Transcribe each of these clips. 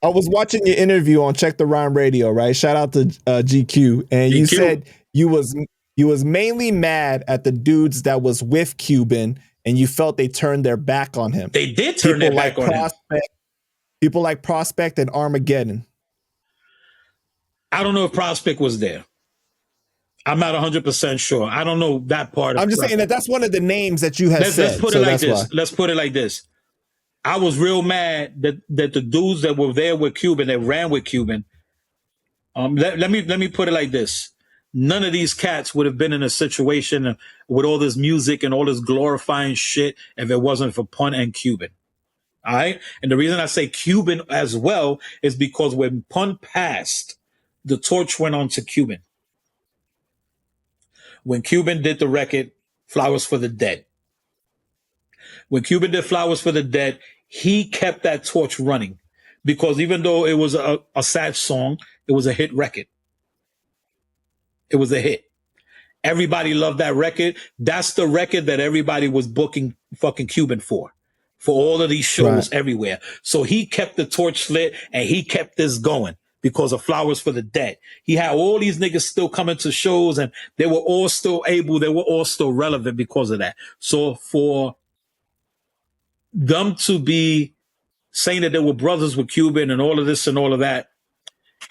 I was watching your interview on Check the Rhyme Radio, right? Shout out to GQ, and you said you was mainly mad at the dudes that was with Cuban, and you felt they turned their back on him. They did turn their back on him. People like Prospect and Armageddon. I don't know if Prospect was there. I'm not 100% sure. I don't know that part. I'm just saying that's one of the names that you had said. Let's put it like this. Let's put it like this. I was real mad that the dudes that were there with Cuban, that ran with Cuban. Let me put it like this. None of these cats would have been in a situation with all this music and all this glorifying shit if it wasn't for Pun and Cuban. All right. And the reason I say Cuban as well is because when Pun passed, the torch went on to Cuban. When Cuban did the record, Flowers for the Dead. When Cuban did Flowers for the Dead, he kept that torch running because even though it was a sad song, it was a hit record. It was a hit. Everybody loved that record. That's the record that everybody was booking fucking Cuban for all of these shows everywhere. So he kept the torch lit and he kept this going because of Flowers for the Dead. He had all these niggas still coming to shows and they were all still relevant because of that. So for them to be saying that they were brothers with Cuban and all of this and all of that,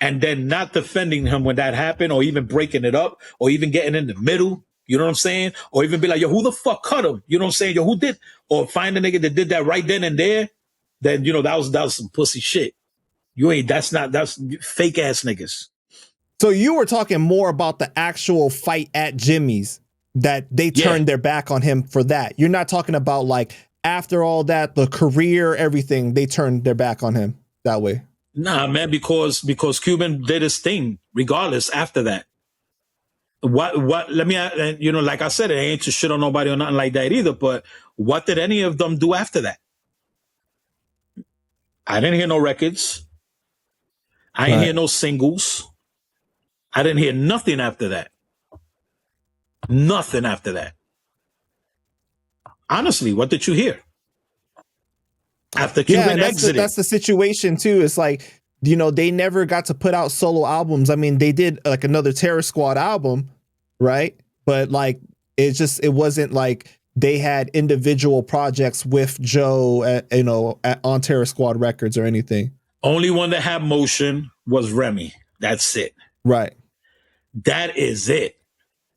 and then not defending him when that happened, or even breaking it up, or even getting in the middle, you know what I'm saying? Or even be like, yo, who the fuck cut him? You know what I'm saying? Yo, who did? Or find a nigga that did that right then and there, then, you know, that was some pussy shit. That's fake ass niggas. So you were talking more about the actual fight at Jimmy's, that they turned their back on him for that. You're not talking about like, after all that, the career, everything, they turned their back on him that way. Nah, man, because Cuban did his thing regardless after that. Let me, you know, like I said, it ain't to shit on nobody or nothing like that either, but what did any of them do after that? I didn't hear no records. I didn't hear no singles. I didn't hear nothing after that. Nothing after that. Honestly, what did you hear? After Cuban exited. That's the situation too. It's like, you know, they never got to put out solo albums. I mean, they did like another Terror Squad album, right? But like, it wasn't like they had individual projects with Joe, on Terror Squad Records or anything. Only one that had motion was Remy. That's it. Right. That is it.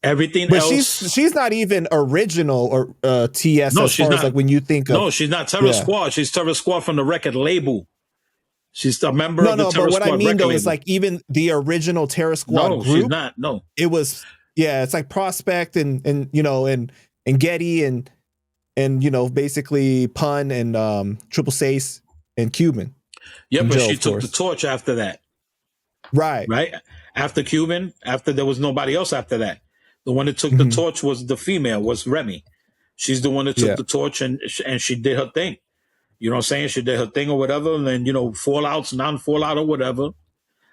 Everything but else. She's not even original or TS. No, as she's far not. As like when you think of. No, she's not Terror Squad. She's Terror Squad from the record label. She's a member of the Terror Squad. No, but what I mean though is like even the original Terror Squad group. No, she's not. No, it was it's like Prospect and you know and Getty and you know basically Pun and Triple Sace and Cuban. Yeah, but Joe, she took the torch after that. Right. After Cuban, after there was nobody else after that. The one that took the torch was the female, was Remy. She's the one that took the torch and she did her thing. You know what I'm saying? She did her thing or whatever. And then, you know, fallouts, non-fallout or whatever.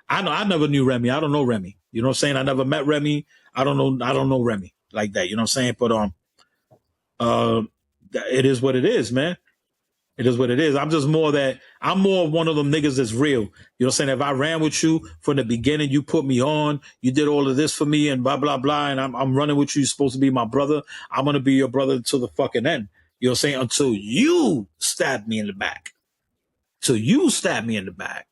I never knew Remy. I don't know Remy. You know what I'm saying? I never met Remy. I don't know Remy like that. You know what I'm saying? But it is what it is, man. It is what it is. I'm more one of them niggas that's real. You know what I'm saying? If I ran with you from the beginning, you put me on, you did all of this for me and blah, blah, blah. And I'm running with you. You're supposed to be my brother. I'm going to be your brother until the fucking end. You know what I'm saying? Until you stab me in the back. Till you stab me in the back.